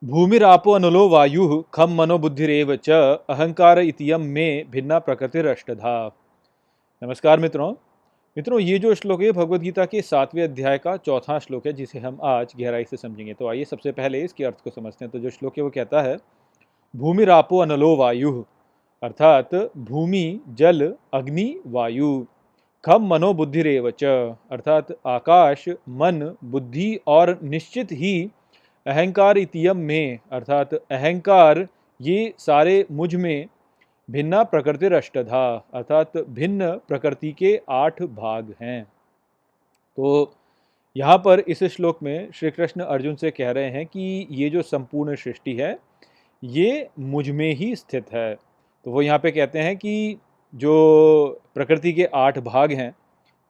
भूमिरापो अनलो वायुः खं मनो बुद्धिरेव च अहंकार इतियम में भिन्ना प्रकृतिरष्टधा। नमस्कार मित्रों। ये जो श्लोक है भगवद गीता के 7वें अध्याय का चौथा श्लोक है, जिसे हम आज गहराई से समझेंगे। तो आइए सबसे पहले इसके अर्थ को समझते हैं। तो जो श्लोक है वो कहता है, भूमिरापो अनलो वायुः, अर्थात भूमि, जल, अग्नि, वायु, खम मनो बुद्धिरेव च, अर्थात आकाश, मन, बुद्धि और निश्चित ही अहंकार इतियम में, अर्थात अहंकार, ये सारे मुझ में भिन्ना प्रकृतिर अष्टधा, अर्थात भिन्न प्रकृति के 8 भाग हैं। तो यहाँ पर इस श्लोक में श्री कृष्ण अर्जुन से कह रहे हैं कि ये जो संपूर्ण सृष्टि है ये मुझ में ही स्थित है। तो वो यहाँ पे कहते हैं कि जो प्रकृति के 8 भाग हैं,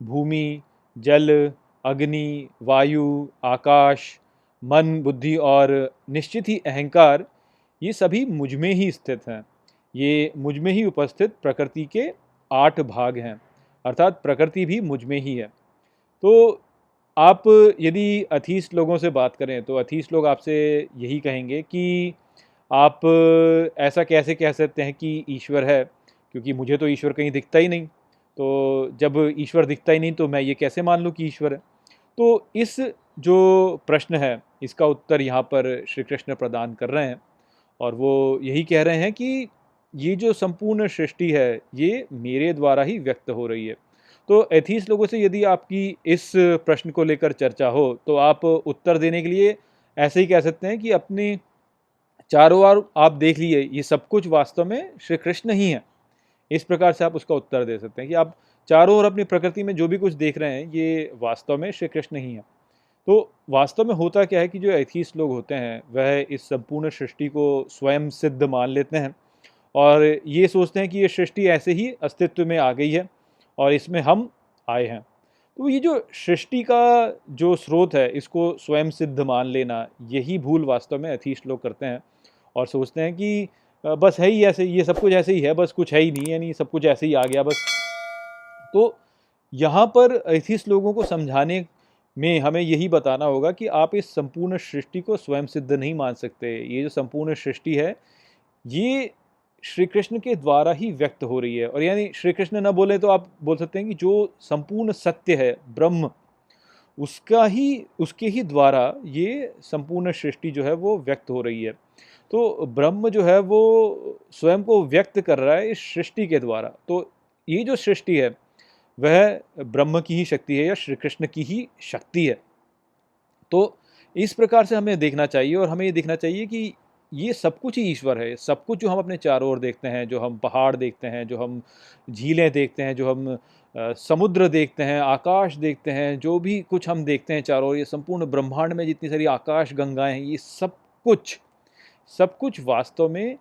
भूमि, जल, अग्नि, वायु, आकाश, मन, बुद्धि और निश्चित ही अहंकार, ये सभी मुझ में ही स्थित हैं। ये मुझ में ही उपस्थित प्रकृति के 8 भाग हैं, अर्थात प्रकृति भी मुझ में ही है। तो आप यदि अथीस्ट लोगों से बात करें तो अथीस्ट लोग आपसे यही कहेंगे कि आप ऐसा कैसे कह सकते हैं कि ईश्वर है, क्योंकि मुझे तो ईश्वर कहीं दिखता ही नहीं। तो जब ईश्वर दिखता ही नहीं तो मैं ये कैसे मान लूँ कि ईश्वर है। तो इस जो प्रश्न है इसका उत्तर यहाँ पर श्री कृष्ण प्रदान कर रहे हैं, और वो यही कह रहे हैं कि ये जो संपूर्ण सृष्टि है ये मेरे द्वारा ही व्यक्त हो रही है। तो एथीस्ट लोगों से यदि आपकी इस प्रश्न को लेकर चर्चा हो तो आप उत्तर देने के लिए ऐसे ही कह सकते हैं कि अपने चारों ओर आप देख लीजिए, ये सब कुछ वास्तव में श्री कृष्ण ही है। इस प्रकार से आप उसका उत्तर दे सकते हैं कि आप चारों ओर अपनी प्रकृति में जो भी कुछ देख रहे हैं ये वास्तव में श्री कृष्ण ही है। तो वास्तव में होता क्या है कि जो एथीस्ट लोग होते हैं वह इस संपूर्ण सृष्टि को स्वयं सिद्ध मान लेते हैं और ये सोचते हैं कि ये सृष्टि ऐसे ही अस्तित्व में आ गई है और इसमें हम आए हैं। तो ये जो सृष्टि का जो स्रोत है इसको स्वयं सिद्ध मान लेना, यही भूल वास्तव में एथीस्ट लोग करते हैं और सोचते हैं कि बस है ही ऐसे, ये सब कुछ ऐसे ही है, बस कुछ है ही नहीं, यानी सब कुछ ऐसे ही आ गया बस। तो यहाँ पर एथीस्ट लोगों को समझाने में हमें यही बताना होगा कि आप इस संपूर्ण सृष्टि को स्वयं सिद्ध नहीं मान सकते। ये जो संपूर्ण सृष्टि है ये श्री कृष्ण के द्वारा ही व्यक्त हो रही है, और यानी श्री कृष्ण न बोले तो आप बोल सकते हैं कि जो संपूर्ण सत्य है ब्रह्म, उसका ही उसके ही द्वारा ये संपूर्ण सृष्टि जो है वो व्यक्त हो रही है। तो ब्रह्म जो है वो स्वयं को व्यक्त कर रहा है इस सृष्टि के द्वारा। तो ये जो सृष्टि है वह ब्रह्म की ही शक्ति है या श्री कृष्ण की ही शक्ति है। तो इस प्रकार से हमें देखना चाहिए और हमें ये देखना चाहिए कि ये सब कुछ ही ईश्वर है। सब कुछ जो हम अपने चारों ओर देखते हैं, जो हम पहाड़ देखते हैं, जो हम झीलें देखते हैं, जो हम समुद्र देखते हैं, आकाश देखते हैं, जो भी कुछ हम देखते हैं चारों ओर, ये संपूर्ण ब्रह्मांड में जितनी सारी आकाश गंगाएं हैं, ये सब कुछ वास्तव में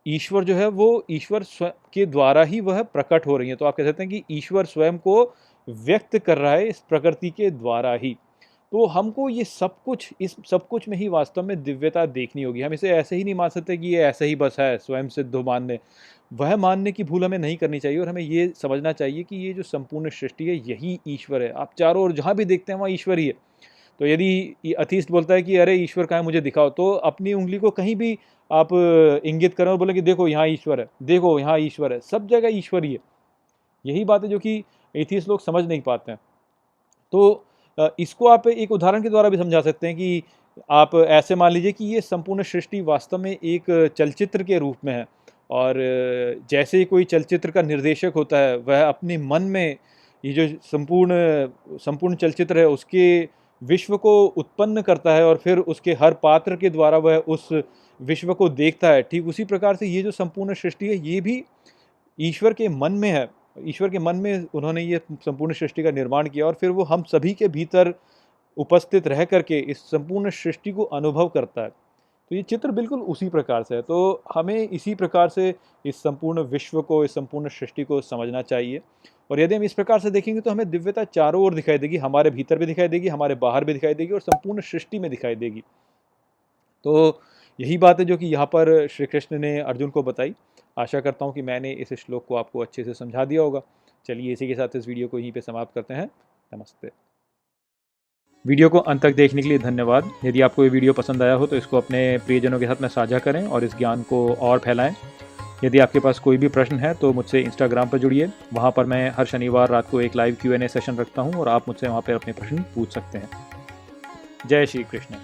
ईश्वर जो है वो ईश्वर स्वयं के द्वारा ही वह प्रकट हो रही है। तो आप कह सकते हैं कि ईश्वर स्वयं को व्यक्त कर रहा है इस प्रकृति के द्वारा ही। तो हमको ये सब कुछ, इस सब कुछ में ही वास्तव में दिव्यता देखनी होगी। हम इसे ऐसे ही नहीं मान सकते कि ये ऐसे ही बस है स्वयं सिद्ध मानने, वह मानने की भूल हमें नहीं करनी चाहिए। और हमें ये समझना चाहिए कि ये जो संपूर्ण सृष्टि है यही ईश्वर है। आप चारों ओर जहाँ भी देखते हैं वहाँ ईश्वर ही है। तो यदि ये अथीस्ट बोलता है कि अरे ईश्वर कहाँ है मुझे दिखाओ, तो अपनी उंगली को कहीं भी आप इंगित करें और बोले कि देखो यहाँ ईश्वर है, देखो यहाँ ईश्वर है, सब जगह ईश्वर ही है। यही बात है जो कि एथीस्ट लोग समझ नहीं पाते हैं। तो इसको आप एक उदाहरण के द्वारा भी समझा सकते हैं कि आप ऐसे मान लीजिए कि ये संपूर्ण सृष्टि वास्तव में एक चलचित्र के रूप में है, और जैसे ही कोई चलचित्र का निर्देशक होता है वह अपने मन में ये जो संपूर्ण संपूर्ण चलचित्र है उसके विश्व को उत्पन्न करता है और फिर उसके हर पात्र के द्वारा वह उस विश्व को देखता है। ठीक उसी प्रकार से ये जो संपूर्ण सृष्टि है ये भी ईश्वर के मन में है। ईश्वर के मन में उन्होंने ये संपूर्ण सृष्टि का निर्माण किया और फिर वो हम सभी के भीतर उपस्थित रह करके इस संपूर्ण सृष्टि को अनुभव करता है। तो ये चित्र बिल्कुल उसी प्रकार से है। तो हमें इसी प्रकार से इस संपूर्ण विश्व को, इस संपूर्ण सृष्टि को समझना चाहिए। और यदि हम इस प्रकार से देखेंगे तो हमें दिव्यता चारों ओर दिखाई देगी, हमारे भीतर भी दिखाई देगी, हमारे बाहर भी दिखाई देगी और संपूर्ण सृष्टि में दिखाई देगी। तो यही बात है जो कि यहाँ पर श्री कृष्ण ने अर्जुन को बताई। आशा करता हूँ कि मैंने इस श्लोक को आपको अच्छे से समझा दिया होगा। चलिए इसी के साथ इस वीडियो को यहीं पे समाप्त करते हैं। नमस्ते। वीडियो को अंत तक देखने के लिए धन्यवाद। यदि आपको ये वीडियो पसंद आया हो तो इसको अपने प्रियजनों के साथ में साझा करें और इस ज्ञान को और फैलाएं। यदि आपके पास कोई भी प्रश्न है तो मुझसे इंस्टाग्राम पर जुड़िए। वहाँ पर मैं हर शनिवार रात को एक लाइव Q&A सेशन रखता हूँ और आप मुझसे वहाँ पर अपने प्रश्न पूछ सकते हैं। जय श्री कृष्ण।